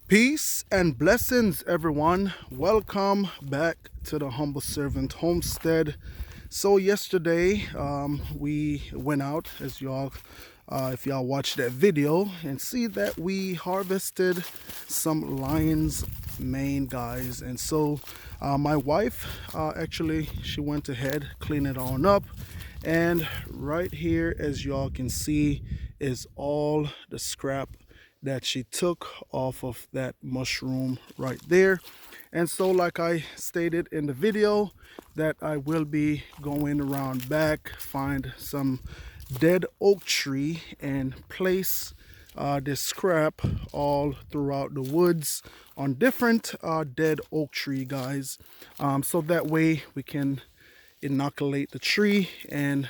Peace and blessings, everyone. Welcome back to the Humble Servant Homestead. So yesterday, we went out, as y'all, if y'all watched that video, and see that we harvested some lion's mane, guys. And so, my wife, actually, she went ahead, cleaned it on up, and right here, as y'all can see, is all the scrap that she took off of that mushroom right there. And so, like I stated in the video, that I will be going around back, find some dead oak tree and place this scrap all throughout the woods on different dead oak tree, guys, so that way we can inoculate the tree, and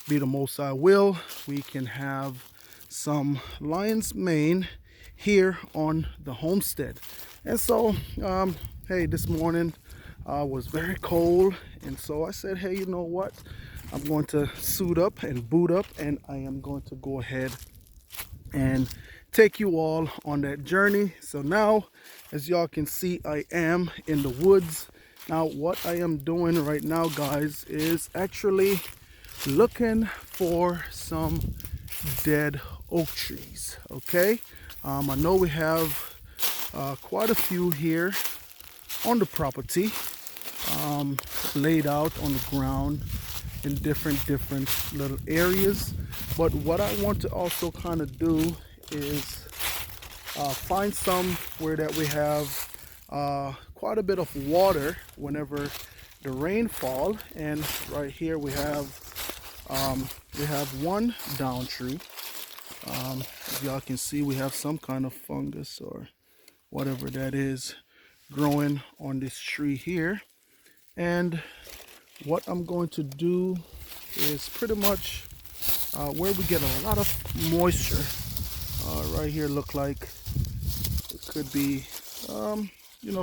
be the most I will, we can have some lion's mane here on the homestead. And so, hey, this morning was very cold, and so I said, hey, you know what, I'm going to suit up and boot up, and I am going to go ahead and take you all on that journey. So now, as y'all can see, I am in the woods. Now what I am doing right now, guys, is actually looking for some dead oak trees. Okay, I know we have quite a few here on the property, laid out on the ground in different little areas. But what I want to also kind of do is find some where that we have quite a bit of water whenever the rain fall. And right here we have one down tree. As y'all can see, we have some kind of fungus or whatever that is growing on this tree here. And what I'm going to do is pretty much where we get a lot of moisture. Right here look like it could be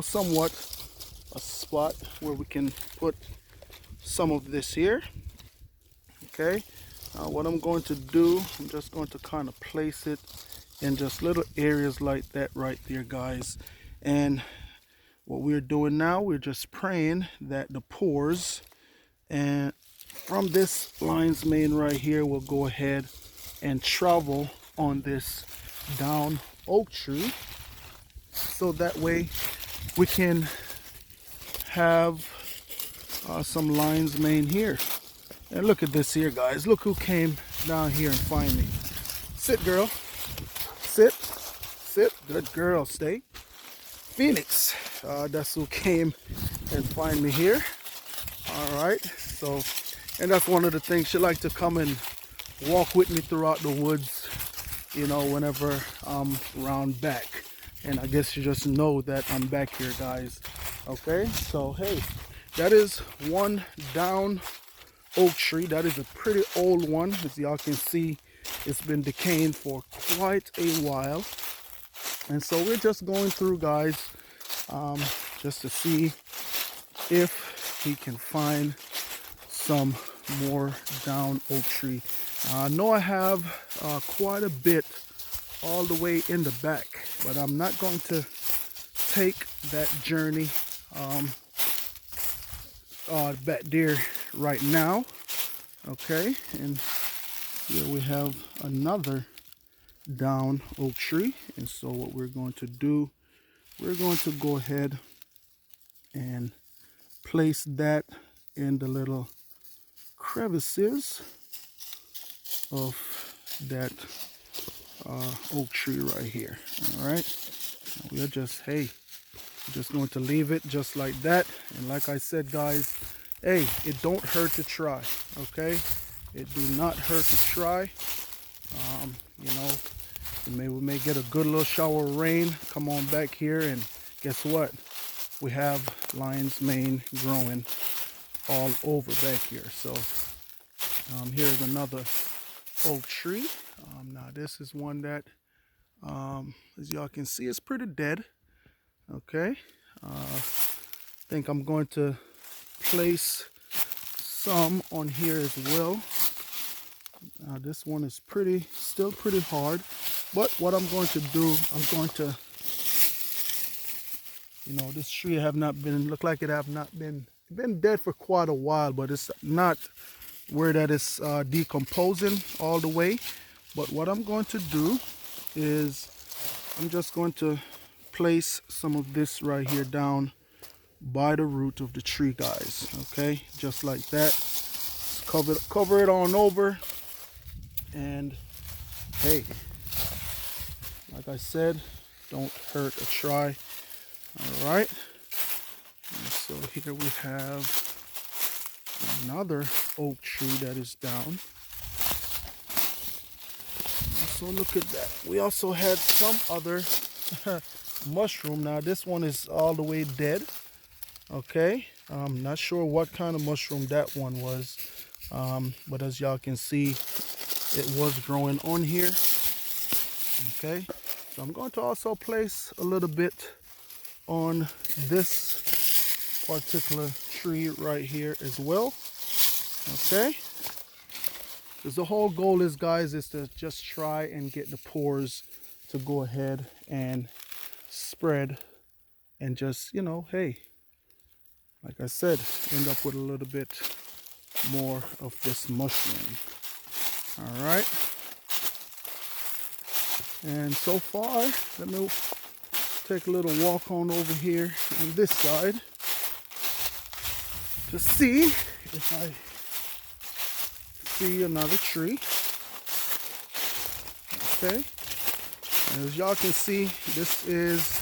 somewhat a spot where we can put some of this here. Okay, what I'm going to do, I'm just going to kind of place it in just little areas like that right there, guys. And what we're doing now, we're just praying that the pores and from this lion's mane right here will go ahead and travel on this down oak tree, so that way we can have some lion's mane here. And look at this here, guys. Look who came down here and find me. Sit, girl. Sit. Good girl. Stay. Phoenix. That's who came and find me here. All right. So, and that's one of the things, she liked to come and walk with me throughout the woods, whenever I'm round back. And I guess you just know that I'm back here, guys. Okay. So, hey, that is one down oak tree. That is a pretty old one. As y'all can see, it's been decaying for quite a while. And so we're just going through, guys, just to see if we can find some more down oak tree. I know I have quite a bit all the way in the back, but I'm not going to take that journey back there right now. Okay, and here we have another down oak tree. And so what we're going to do, we're going to go ahead and place that in the little crevices of that oak tree right here. All right, we're just going to leave it just like that. And like I said, guys, hey, it don't hurt to try. Okay, it do not hurt to try. We may get a good little shower of rain, come on back here, and guess what, we have lion's mane growing all over back here. So here's another oak tree. Now this is one that as y'all can see, is pretty dead. Okay, think I'm going to place some on here as well. This one is still pretty hard, but what I'm going to do, I'm going to You know, this tree have not been, look like it have not been dead for quite a while, but it's not where that is decomposing all the way. But what I'm going to do is I'm just going to place some of this right here down by the root of the tree, guys. Okay, just like that. Cover it on over, and hey, like I said, don't hurt a try. All right, and so here we have another oak tree that is down. So look at that. We also had some other mushroom. Now this one is all the way dead. Okay, I'm not sure what kind of mushroom that one was, but as y'all can see, it was growing on here. Okay, so I'm going to also place a little bit on this particular tree right here as well. Okay, because the whole goal is, guys, is to just try and get the pores to go ahead and spread, and just, you know, hey, like I said, end up with a little bit more of this mushroom. All right, and so far, let me take a little walk on over here on this side to see if I see another tree. Okay, and as y'all can see, this is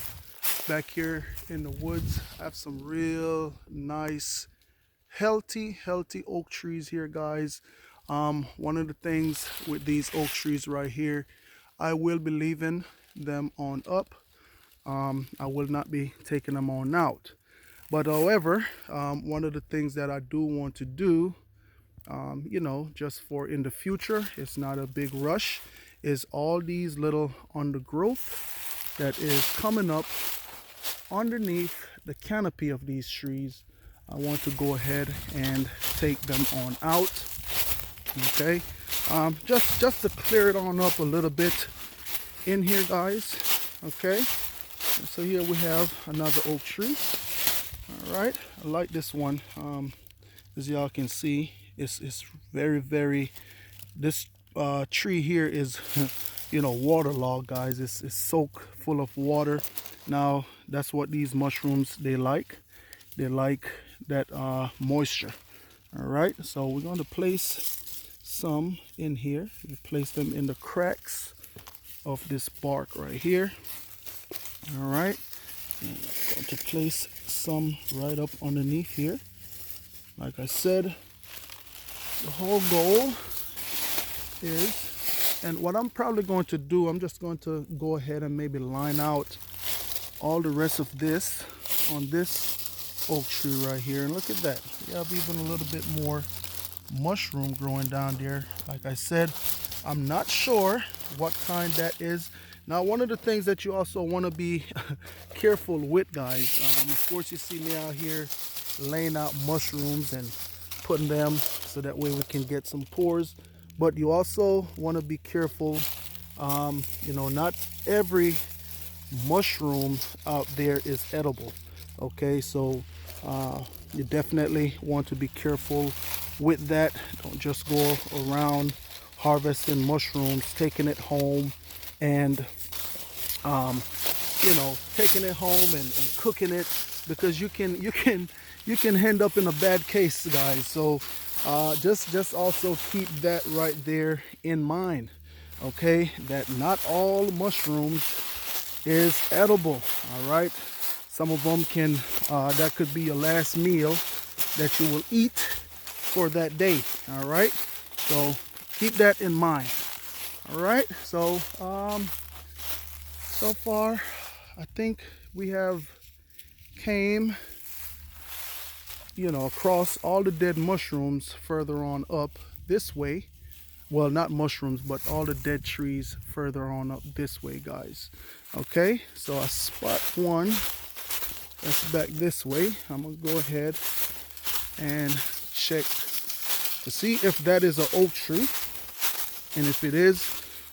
back here in the woods. I have some real nice healthy oak trees here, guys. One of the things with these oak trees right here, I will be leaving them on up. I will not be taking them on out. But however, one of the things that I do want to do, you know, just for in the future, it's not a big rush, is all these little undergrowth that is coming up underneath the canopy of these trees. I want to go ahead and take them on out. Okay, just to clear it on up a little bit in here, guys. Okay, and so here we have another oak tree. All right, I like this one. As y'all can see, it's very, this tree here is you know, waterlogged, guys. It's soaked full of water. Now that's what these mushrooms, they like that moisture. All right, so we're going to place some in here. We place them in the cracks of this bark right here. All right, and I'm going to place some right up underneath here. Like I said, the whole goal is, and what I'm probably going to do, I'm just going to go ahead and maybe line out all the rest of this on this oak tree right here. And look at that, we have even a little bit more mushroom growing down there. Like I said, I'm not sure what kind that is. Now, one of the things that you also want to be careful with, guys, of course, you see me out here laying out mushrooms and putting them so that way we can get some pores, but you also want to be careful. You know, not every mushroom out there is edible. Okay, so you definitely want to be careful with that. Don't just go around harvesting mushrooms, taking it home, and you know, taking it home and cooking it, because you can end up in a bad case, guys. So just also keep that right there in mind. Okay, that not all mushrooms is edible. All right, some of them can that could be your last meal that you will eat for that day. All right, so keep that in mind. All right, so so far I think we have came, you know, across all the dead mushrooms further on up this way. Well, not mushrooms, but all the dead trees further on up this way, guys. Okay, so I spot one that's back this way. I'm gonna go ahead and check to see if that is an oak tree, and if it is,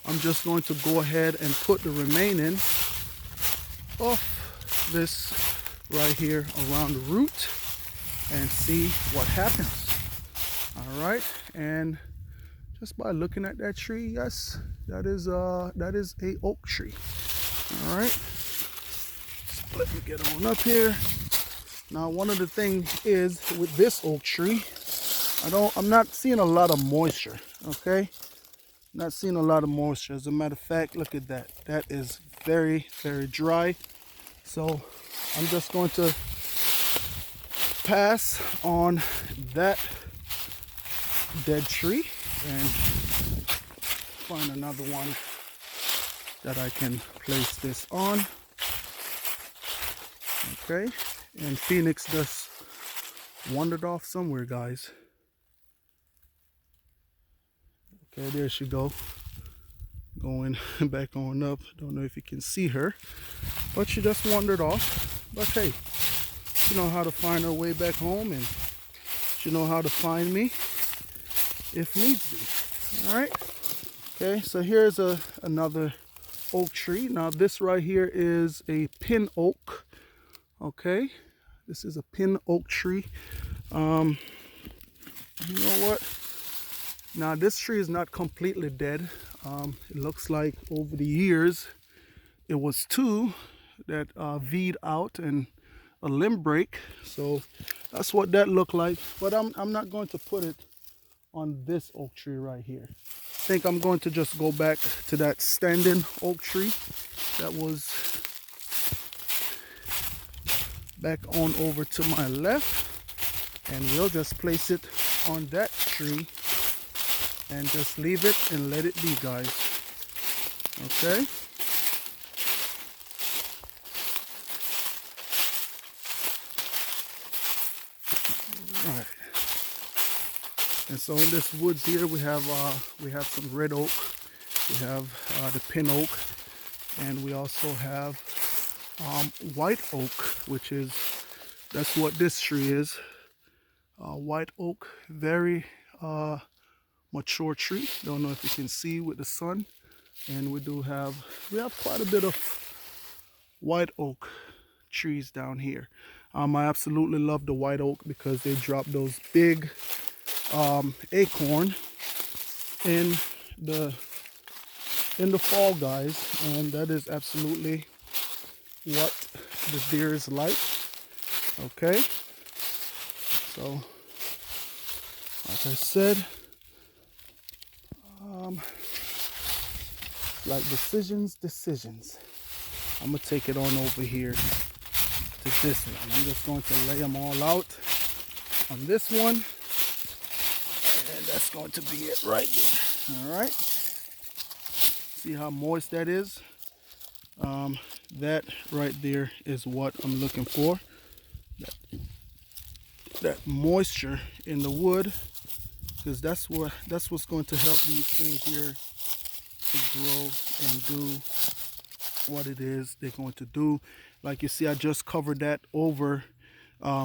I'm just going to go ahead and put the remaining of this right here around the root and see what happens. All right, and just by looking at that tree, yes, that is a oak tree. All right, so let me get on up here. Now, one of the things is with this oak tree, I'm not seeing a lot of moisture. Okay, not seeing a lot of moisture. As a matter of fact, look at that. That is very, very dry. So I'm just going to pass on that dead tree and find another one that I can place this on. Okay, and Phoenix just wandered off somewhere, guys. Okay, there she go, going back on up. Don't know if you can see her, but she just wandered off. But hey, she know how to find her way back home, and she know how to find me if needs be. All right. Okay, so here's another oak tree. Now this right here is a pin oak. Okay, this is a pin oak tree. You know what? Now this tree is not completely dead. It looks like over the years it was two that V'd out and a limb break. So that's what that looked like. But I'm not going to put it on this oak tree right here. I think I'm going to just go back to that standing oak tree that was back on over to my left, and we'll just place it on that tree and just leave it and let it be, guys. Okay. All right. And so in this woods here, we have some red oak, we have the pin oak, and we also have white oak, which is, that's what this tree is. White oak, very mature tree. Don't know if you can see with the sun. And we have quite a bit of white oak trees down here. I absolutely love the white oak because they drop those big acorn in the fall, guys, and that is absolutely what the deers like. Okay, so like I said, like decisions. I'm gonna take it on over here to this one. I'm just going to lay them all out on this one, and that's going to be it right there. All right, see how moist that is. That right there is what I'm looking for, that moisture in the wood, because that's what's going to help these things here to grow and do what it is they're going to do. Like you see, I just covered that over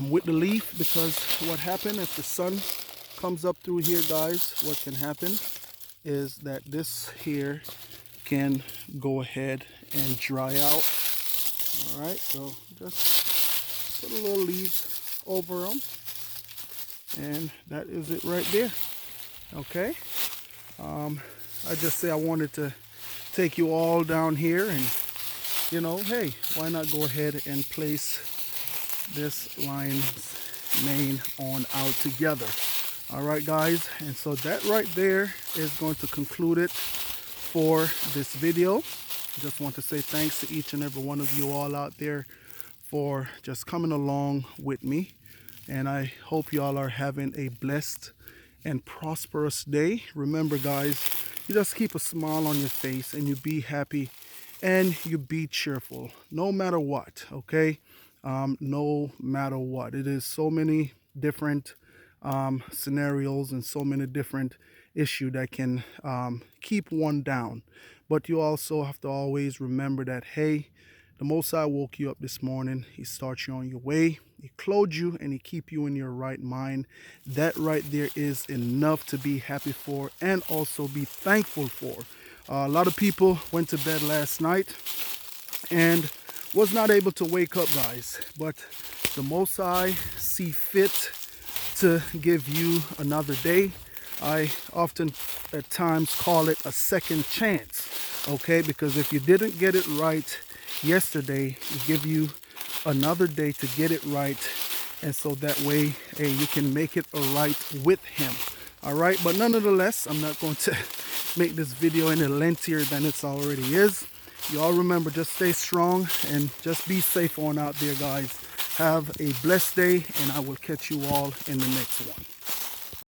with the leaf, because what happened if the sun comes up through here, guys, what can happen is that this here can go ahead and dry out. All right, so just put a little leaves over them, and that is it right there. Okay, I just say I wanted to take you all down here, and you know, hey, why not go ahead and place this lion's mane on out together. All right, guys, and so that right there is going to conclude it for this video. I just want to say thanks to each and every one of you all out there for just coming along with me, and I hope you all are having a blessed and prosperous day. Remember, guys, you just keep a smile on your face, and you be happy, and you be cheerful no matter what. Okay, no matter what. It is so many different scenarios and so many different issues that can keep one down, but you also have to always remember that, hey, the Most High woke you up this morning. He starts you on your way. He clothed you and he keep you in your right mind. That right there is enough to be happy for and also be thankful for. A lot of people went to bed last night and was not able to wake up, guys, but the Most High see fit to give you another day. I often at times call it a second chance, okay? Because if you didn't get it right yesterday, we give you another day to get it right, and so that way, hey, you can make it right with him. All right, but nonetheless, I'm not going to make this video any lengthier than it already is. You all remember, just stay strong and just be safe on out there, guys. Have a blessed day, and I will catch you all in the next one.